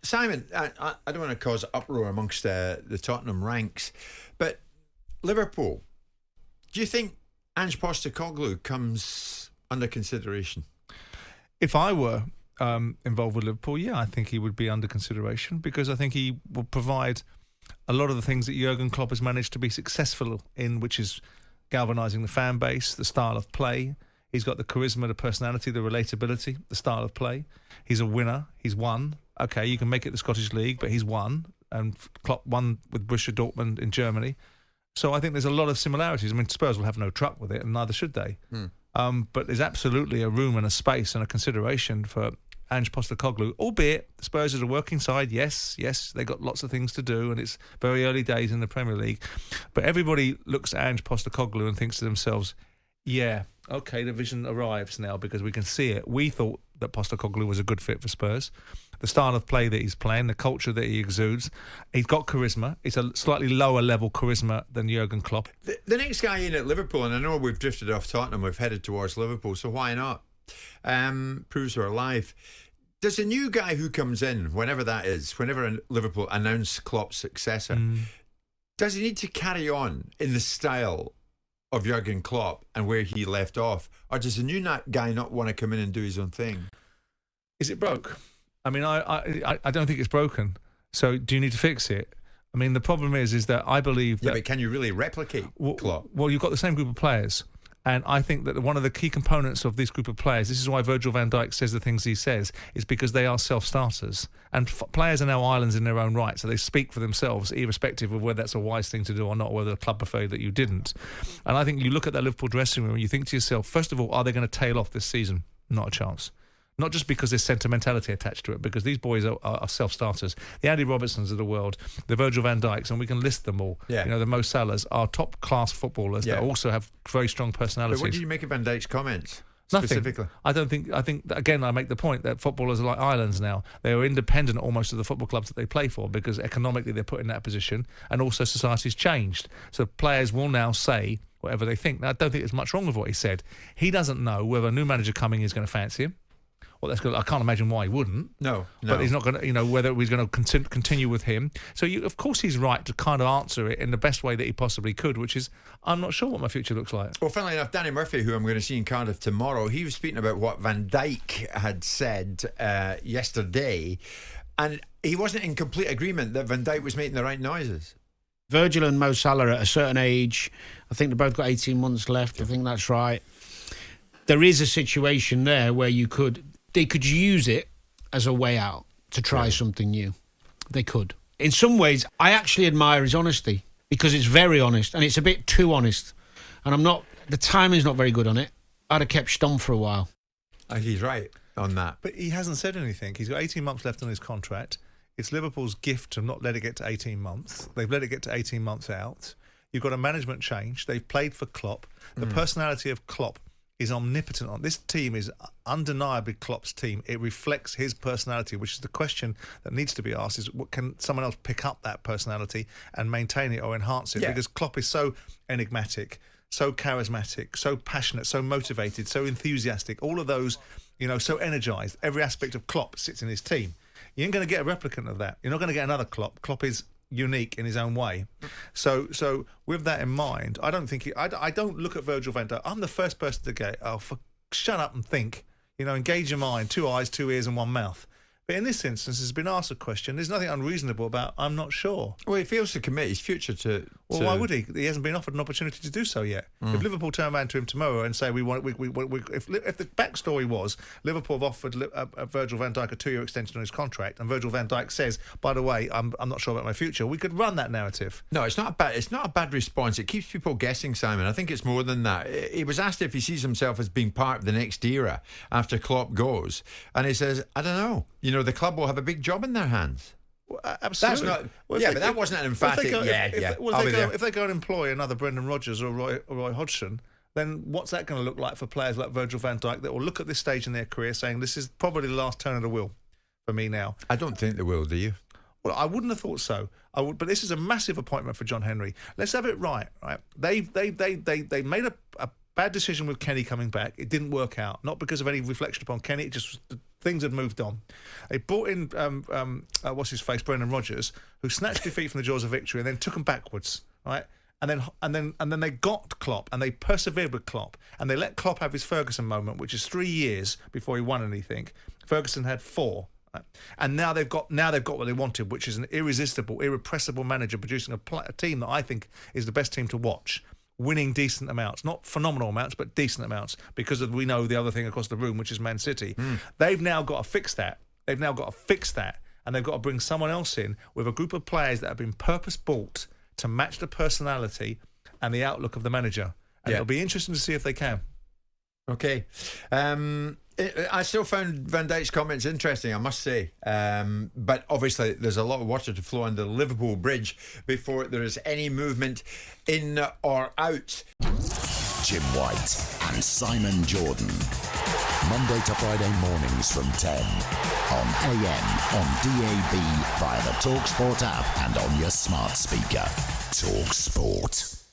Simon, I don't want to cause uproar amongst the Tottenham ranks, but Liverpool, do you think Ange Postecoglou comes under consideration? If I were involved with Liverpool, yeah, I think he would be under consideration, because I think he will provide a lot of the things that Jurgen Klopp has managed to be successful in, which is galvanising the fan base, the style of play. He's got the charisma, the personality, the relatability, the style of play. He's a winner. He's won. Okay, you can make it the Scottish League, but he's won. And Klopp won with Borussia Dortmund in Germany. So I think there's a lot of similarities. I mean, Spurs will have no truck with it, and neither should they. But there's absolutely a room and a space and a consideration for Ange Postecoglou, albeit the Spurs is a working side. Yes, they got lots of things to do, and it's very early days in the Premier League. But everybody looks at Ange Postecoglou and thinks to themselves, yeah, okay, the vision arrives now because we can see it. We thought that Postecoglou was a good fit for Spurs. The style of play that he's playing, the culture that he exudes, he's got charisma. It's a slightly lower level charisma than Jurgen Klopp. The next guy in at Liverpool, and I know we've drifted off Tottenham, we've headed towards Liverpool, so why not? Proves we're alive. Does a new guy who comes in, whenever that is, whenever Liverpool announce Klopp's successor, does he need to carry on in the style of Jurgen Klopp and where he left off? Or does the new guy not want to come in and do his own thing? Is it broke? I mean, I don't think it's broken. So do you need to fix it? I mean, the problem is that I believe that... Yeah, but can you really replicate Klopp? Well, you've got the same group of players. And I think that one of the key components of this group of players, this is why Virgil van Dijk says the things he says, is because they are self-starters. And players are now islands in their own right, so they speak for themselves, irrespective of whether that's a wise thing to do or not, or whether the club preferred that you didn't. And I think you look at that Liverpool dressing room and you think to yourself, first of all, are they going to tail off this season? Not a chance. Not just because there's sentimentality attached to it, because these boys are self-starters. The Andy Robertsons of the world, the Virgil van Dijks, and we can list them all. Yeah. You know, the Mo Salahs are top-class footballers that also have very strong personalities. But what did you make of Van Dijk's comments? Nothing. Specifically. I think again, I make the point that footballers are like islands now. They are independent almost of the football clubs that they play for, because economically they're put in that position, and also society's changed. So players will now say whatever they think. Now, I don't think there's much wrong with what he said. He doesn't know whether a new manager coming is going to fancy him. Well, I can't imagine why he wouldn't. No. But he's not going to, whether he's going to continue with him. So, of course, he's right to kind of answer it in the best way that he possibly could, which is, I'm not sure what my future looks like. Well, funnily enough, Danny Murphy, who I'm going to see in Cardiff tomorrow, he was speaking about what Van Dijk had said yesterday, and he wasn't in complete agreement that Van Dijk was making the right noises. Virgil and Mo Salah at a certain age, I think they've both got 18 months left. I think that's right. There is a situation there where they could use it as a way out to try something new. They could. In some ways, I actually admire his honesty, because it's very honest, and it's a bit too honest. And the timing's not very good on it. I'd have kept Stump for a while. He's right on that. But he hasn't said anything. He's got 18 months left on his contract. It's Liverpool's gift to not let it get to 18 months. They've let it get to 18 months out. You've got a management change. They've played for Klopp. The personality of Klopp is omnipotent. On this team is undeniably Klopp's team. It reflects his personality, which is the question that needs to be asked: is can someone else pick up that personality and maintain it or enhance it? Yeah. Because Klopp is so enigmatic, so charismatic, so passionate, so motivated, so enthusiastic. All of those, so energised. Every aspect of Klopp sits in his team. You ain't going to get a replicant of that. You're not going to get another Klopp. Klopp is unique in his own way. So with that in mind, I don't think I don't look at Virgil van Dijk. I'm the first person to go, shut up and think. Engage your mind, 2 eyes, 2 ears and 1 mouth. But in this instance, there's been asked a question. There's nothing unreasonable about, I'm not sure. Well, he fails to commit his future to... Well, why would he? He hasn't been offered an opportunity to do so yet. If Liverpool turn around to him tomorrow and say, if the backstory was Liverpool have offered Virgil van Dijk a 2-year extension on his contract, and Virgil van Dijk says, by the way, I'm not sure about my future, we could run that narrative. No, it's not a bad response. It keeps people guessing, Simon. I think it's more than that. He was asked if he sees himself as being part of the next era after Klopp goes, and he says, I don't know. The club will have a big job in their hands. Well, absolutely. That's not, but that wasn't an emphatic. If they go and employ another Brendan Rodgers or Roy Hodgson, then what's that going to look like for players like Virgil van Dijk that will look at this stage in their career saying, this is probably the last turn of the wheel for me now? I don't think they will, do you? Well, I wouldn't have thought so. But this is a massive appointment for John Henry. Let's have it right. They made a bad decision with Kenny coming back. It didn't work out, not because of any reflection upon Kenny. It just things had moved on. They brought in what's his face, Brendan Rodgers, who snatched defeat from the jaws of victory and then took them backwards, right? And then they got Klopp and they persevered with Klopp and they let Klopp have his Ferguson moment, which is 3 years before he won anything. Ferguson had 4. And now they've got what they wanted, which is an irresistible, irrepressible manager producing a team that I think is the best team to watch, winning decent amounts, not phenomenal amounts, but decent amounts, because we know the other thing across the room, which is Man City. They've now got to fix that. And they've got to bring someone else in with a group of players that have been purpose-built to match the personality and the outlook of the manager. And it'll be interesting to see if they can. Okay. I still found Van Dijk's comments interesting, I must say. But obviously, there's a lot of water to flow under the Liverpool bridge before there is any movement in or out. Jim White and Simon Jordan. Monday to Friday mornings from 10 on AM, on DAB, via the TalkSPORT app and on your smart speaker. TalkSPORT.